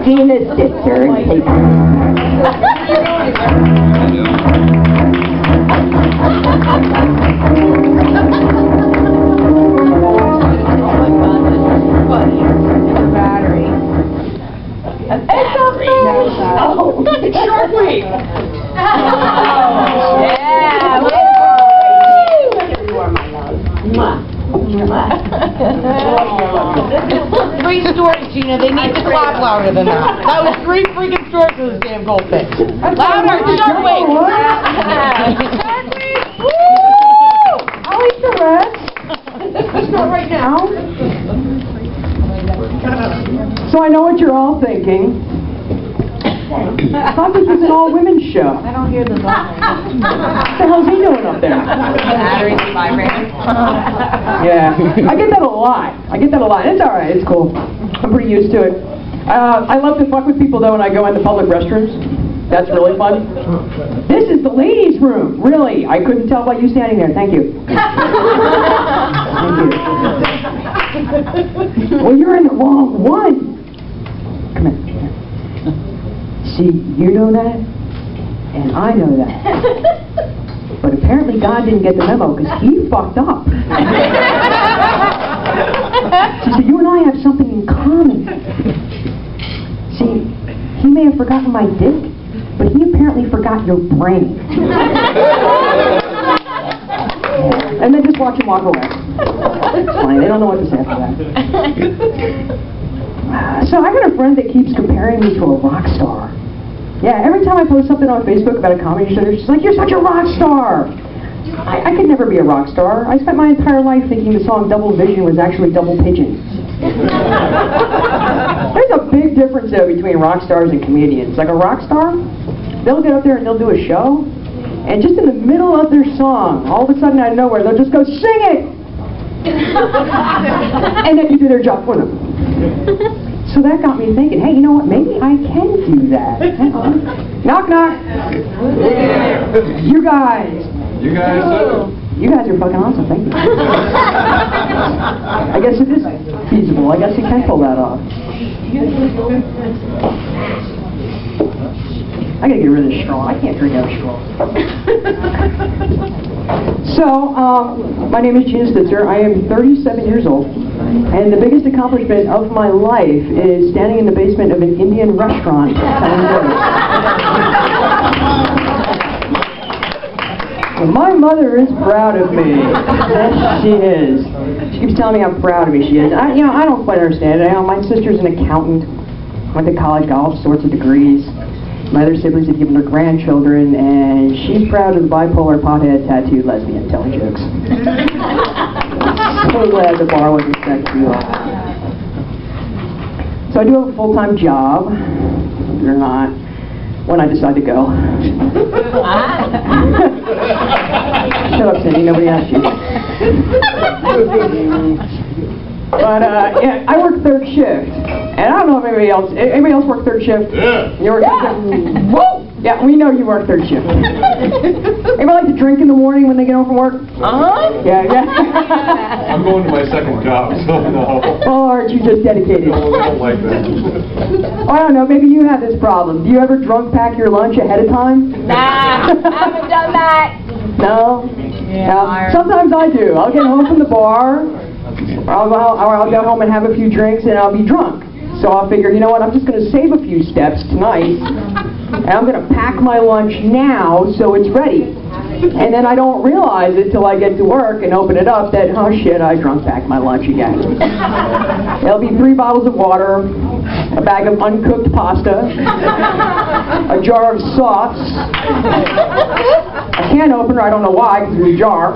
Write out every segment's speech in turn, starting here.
Gina Stitzer and take Three stories, Gina. They need to clap louder than that. That was 3 freaking stories of this damn goldfish. Louder, Shark Week! Shark Week! Woo! I'll eat the rest. Just not right now. So I know what you're all thinking. I thought this was an all-women's show. I don't hear the song. What the hell's he doing up there? Batteries vibrating. Yeah, I get that a lot. It's all right. It's cool. I'm pretty used to it. I love to fuck with people though when I go into public restrooms. That's really fun. This is the ladies' room. Really, I couldn't tell by you standing there. Thank you. Thank you. Well, you're in the wrong one. Come here. See, you know that, and I know that. But apparently God didn't get the memo because he fucked up. See, so you and I have something in common. See, he may have forgotten my dick, but he apparently forgot your brain. And then just watch him walk away. It's fine, they don't know what to say after that. So I got a friend that keeps comparing me to a rock star. Yeah, every time I post something on Facebook about a comedy show, she's like, "You're such a rock star!" I could never be a rock star. I spent my entire life thinking the song Double Vision was actually Double Pigeon. There's a big difference, though, between rock stars and comedians. Like a rock star, they'll get up there and they'll do a show, and just in the middle of their song, all of a sudden out of nowhere, they'll just go, "Sing it!" And then you do their job for them. So that got me thinking, hey, you know what, maybe I can do that. Knock, knock. You guys. You guys are fucking awesome, thank you. I guess it is feasible. I guess you can pull that off. I gotta get rid of this straw. I can't drink out of straw. So, my name is Gina Stitzer. I am 37 years old. And the biggest accomplishment of my life is standing in the basement of an Indian restaurant telling jokes. My mother is proud of me. Yes, she is. She keeps telling me how proud of me she is. I don't quite understand it. My sister's an accountant. Went to college, got all sorts of degrees. My other siblings have given her grandchildren, and she's proud of the bipolar, pothead, tattooed lesbian telling jokes. So glad the bar wasn't sexy. So I do have a full-time job, believe it or not, when I decide to go. Shut up, Cindy, nobody asked you. But, yeah, I work third shift. And I don't know if anybody else work third shift? Yeah. You work third shift? Woo! Yeah, we know you work third shift. Anybody like to drink in the morning when they get home from work? Uh-huh. Yeah. I'm going to my second job, so no. Oh, aren't you just dedicated? No, I don't like that. I don't know, maybe you have this problem. Do you ever drunk pack your lunch ahead of time? Nah, I haven't done that. No? Yeah. Sometimes I do. I'll get home from the bar, or I'll go home and have a few drinks, and I'll be drunk. So I'll figure, you know what, I'm just going to save a few steps tonight, and I'm going to pack my lunch now so it's ready. And then I don't realize it till I get to work and open it up that, oh shit, I drunk packed my lunch again. There'll be 3 bottles of water, a bag of uncooked pasta, a jar of sauce, a can opener, I don't know why, because it's a jar,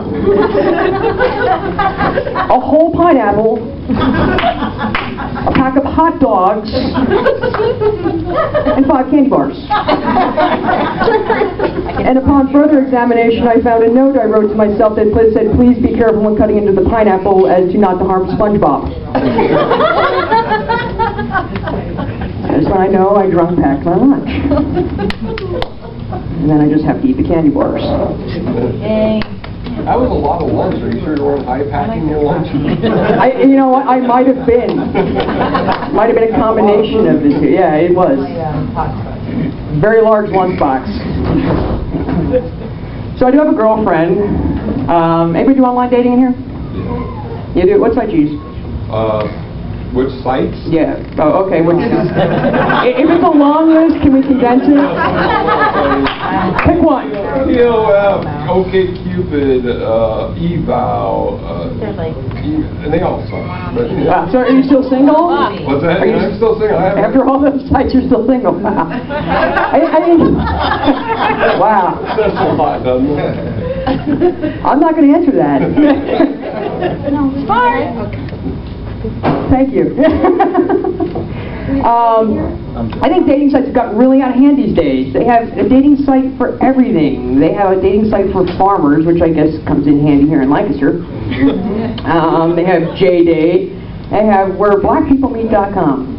a whole pineapple, a pack of hot dogs, and 5 candy bars. And upon further examination, I found a note I wrote to myself that said, please be careful when cutting into the pineapple as to not to harm SpongeBob. That's when I know I drunk packed my lunch. And then I just have to eat the candy bars. Yay. That was a lot of lunch. Are you sure you weren't high-packing your lunch? You know what? I might have been. Might have been a combination of the two. Yeah, it was. Very large lunchbox. So I do have a girlfriend. Anybody do online dating in here? You do? What site do you use? Which sites? Yeah. Oh, okay. If it's a long list, can we condense it? Pick one. OkCupid, Eval, and they all suck. So are you still single? What's that? I'm still single. After all those sites, you're still single. Wow. Wow. That's a lot, doesn't it? I'm not going to answer that. No, it's fine. Thank you. I think dating sites have gotten really out of hand these days. They have a dating site for everything. They have a dating site for farmers, which I guess comes in handy here in Lancaster. They have JDate. They have whereblackpeoplemeet.com.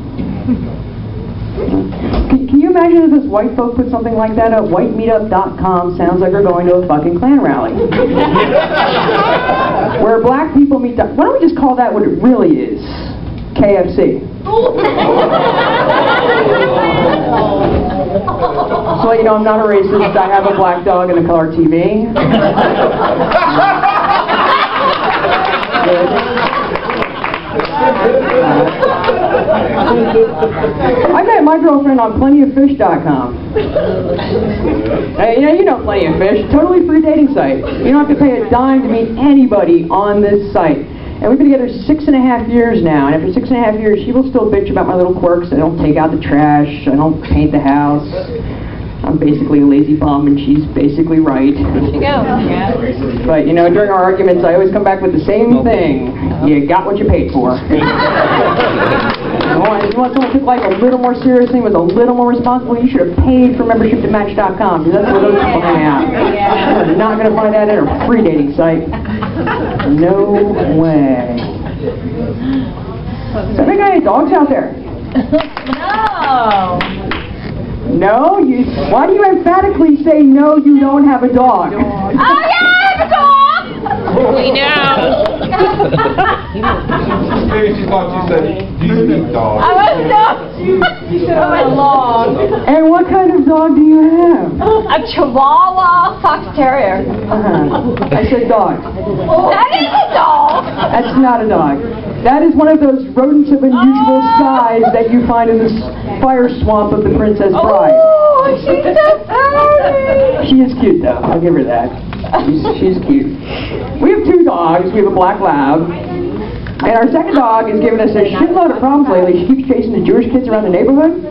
Can you imagine if this white folk put something like that up? Whitemeetup.com sounds like we're going to a fucking Klan rally. Where black people meet. Why don't we just call that what it really is? KFC. So you know, I'm not a racist. I have a black dog and a color TV. I met my girlfriend on plentyoffish.com. You know Plenty of Fish, totally free dating site. You don't have to pay a dime to meet anybody on this site. And we've been together 6.5 years now, and after 6.5 years, she will still bitch about my little quirks. I don't take out the trash, I don't paint the house. I'm basically a lazy bum, and she's basically right. There you go. Yeah. But, you know, during our arguments, I always come back with the same thing. You got what you paid for. You want someone who took life a little more seriously, was a little more responsible, you should have paid for membership to Match.com, because that's where those people hang out. You're not going to find that at a free dating site. No way. So, I think I have dogs out there. No. No? Why do you emphatically say no, you don't have a dog? Oh, yeah, I have a dog! We know. Maybe she thought you said, do you need dogs? I was a dog. And what kind of dog do you have? A Chihuahua Fox Terrier. I said dog. That is a dog. That's not a dog. That is one of those rodents of unusual size that you find in the fire swamp of the Princess Bride. Oh, she's so pretty. She is cute, though. I'll give her that. She's cute. We have 2 dogs. We have a black lab. And our second dog has given us a shitload of problems lately. She keeps chasing the Jewish kids around the neighborhood.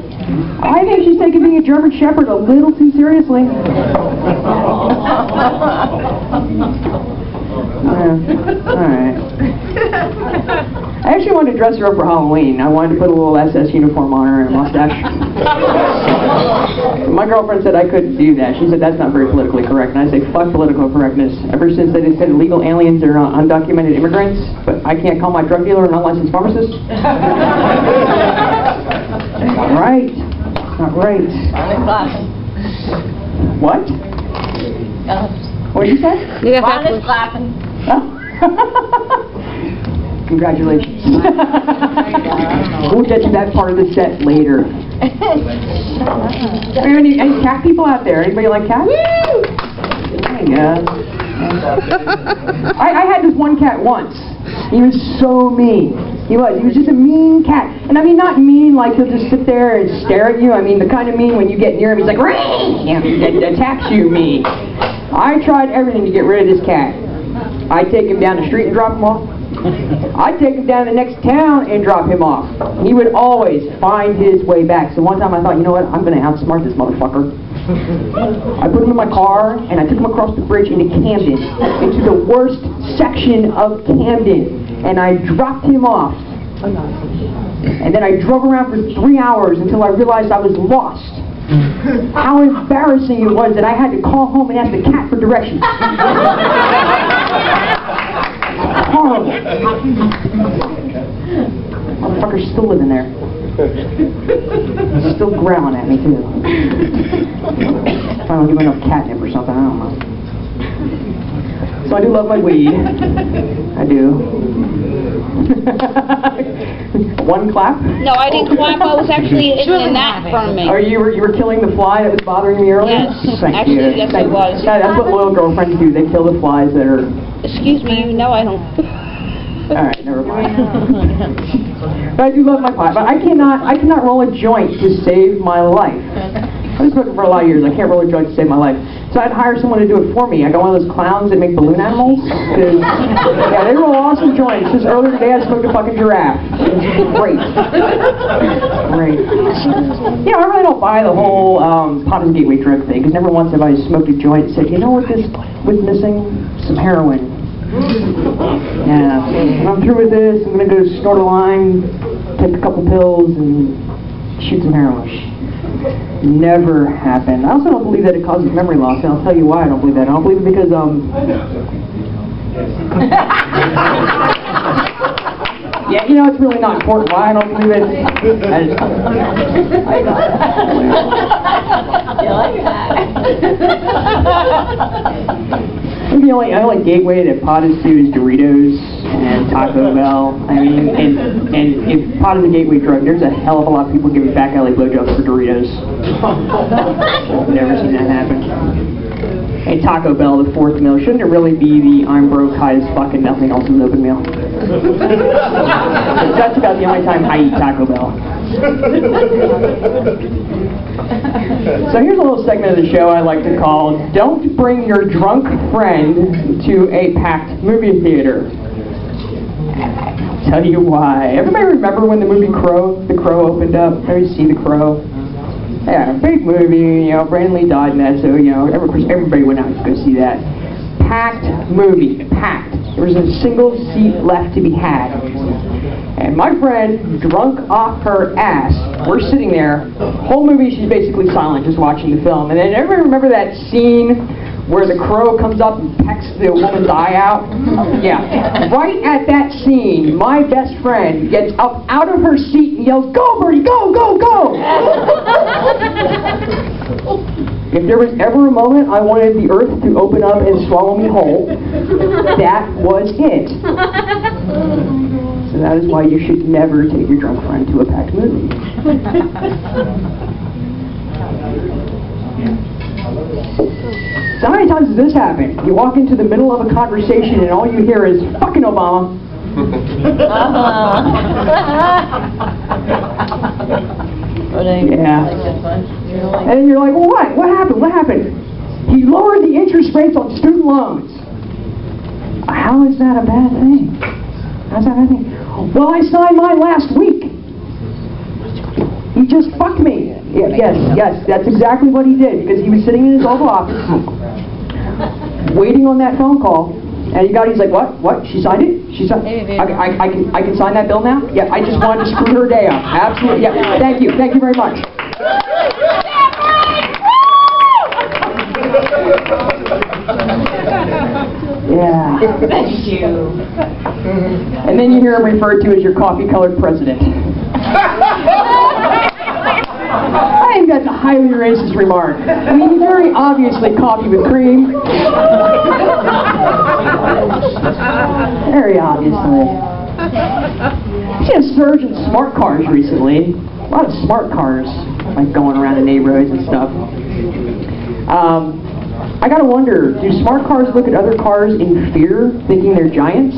I think she's taking being a German Shepherd a little too seriously. Alright. I actually wanted to dress her up for Halloween. I wanted to put a little SS uniform on her and a mustache. My girlfriend said I couldn't do that. She said that's not very politically correct. And I say, fuck political correctness. Ever since they said illegal aliens are undocumented immigrants, but I can't call my drug dealer an unlicensed pharmacist. Not right. Not right. What? What did you say? Ron is clapping. Congratulations. We'll get to that part of the set later. Any cat people out there? Anybody like cats? There you go. I had this one cat once. He was so mean. He was just a mean cat. And I mean, not mean like he'll just sit there and stare at you. I mean, the kind of mean when you get near him, he's like, and attacks you mean. I tried everything to get rid of this cat. I'd take him down the street and drop him off. I'd take him down the next town and drop him off. He would always find his way back. So one time I thought, you know what, I'm going to outsmart this motherfucker. I put him in my car and I took him across the bridge into Camden, into the worst section of Camden, and I dropped him off. And then I drove around for 3 hours until I realized I was lost. How embarrassing it was that I had to call home and ask the cat for directions. Horrible. Motherfucker's still living there. Still growling at me, too. If I don't give him enough catnip or something, I don't know. So I do love my weed. I do. One clap? No, I didn't clap. I was actually in that front of me. Or you were killing the fly that was bothering me earlier? Yes. Thank Actually, you. yes, I was. That's what loyal girlfriends do. They kill the flies that are... Excuse me, you know I don't. Alright, never mind. But I do love my pot. But I cannot roll a joint to save my life. I've been smoking for a lot of years. I can't roll a joint to save my life. So I'd hire someone to do it for me. I got one of those clowns that make balloon animals. Yeah, they roll awesome joints. Just earlier today I smoked a fucking giraffe. Great. Great. You know, I really don't buy the whole pot is a gateway drug thing, because never once have I smoked a joint and said, you know what this was missing? Some heroin. Yeah. When I'm through with this, I'm going to go snort a line, take a couple pills, and shoot some heroin. Never happened. I also don't believe that it causes memory loss, and I'll tell you why I don't believe that. I don't believe it because, yeah, you know, it's really not important why I don't believe it. You like that? The only gateway that pot is to is Doritos and Taco Bell. I mean, and if pot is a gateway drug, there's a hell of a lot of people giving back alley blowjobs for Doritos. Never seen that happen. And Taco Bell, the fourth meal, shouldn't it really be the I'm broke, high as fuck, and nothing else is open meal? That's about the only time I eat Taco Bell. So here's a little segment of the show I like to call Don't Bring Your Drunk Friend to a Packed Movie Theater. I'll tell you why. Everybody remember when the movie The Crow opened up? Everybody see The Crow? Yeah, big movie, you know, Brandon Lee died in that, so, you know, of course everybody went out to go see that. Packed movie, packed. There was a single seat left to be had. And my friend, drunk off her ass, we're sitting there, whole movie she's basically silent, just watching the film. And then everybody remember that scene where the crow comes up and pecks the woman's eye out? Yeah. Right at that scene, my best friend gets up out of her seat and yells, "Go, Birdie, go, go, go!" If there was ever a moment I wanted the earth to open up and swallow me whole, that was it. So that is why you should never take your drunk friend to a packed movie. So how many times does this happen? You walk into the middle of a conversation and all you hear is, "Fucking Obama." Yeah. And then you're like, well, what? What happened? What happened? He lowered the interest rates on student loans. How is that a bad thing? How's that a bad thing? Well, I signed mine last week. He just fucked me. Yeah, yes, that's exactly what he did, because he was sitting in his Oval Office, waiting on that phone call, and he's like, what? She signed it? She signed it? I can sign that bill now? Yeah, I just wanted to screw her day up. Absolutely, yeah, thank you very much. Yeah. Thank you. And then you hear him referred to as your coffee-colored president. I think that's a highly racist remark. I mean, he's very obviously coffee with cream. Very obviously. I've seen a surge in smart cars recently. A lot of smart cars, like going around the neighborhoods and stuff. I gotta wonder, do smart cars look at other cars in fear, thinking they're giants?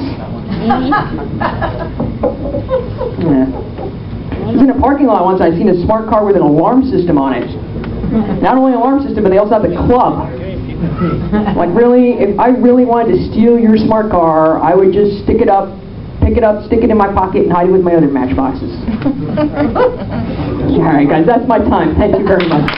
Yeah. I was in a parking lot once, I seen a smart car with an alarm system on it. Not only an alarm system, but they also have the club. Like really, if I really wanted to steal your smart car, I would just pick it up, stick it in my pocket, and hide it with my other matchboxes. Alright guys, that's my time. Thank you very much.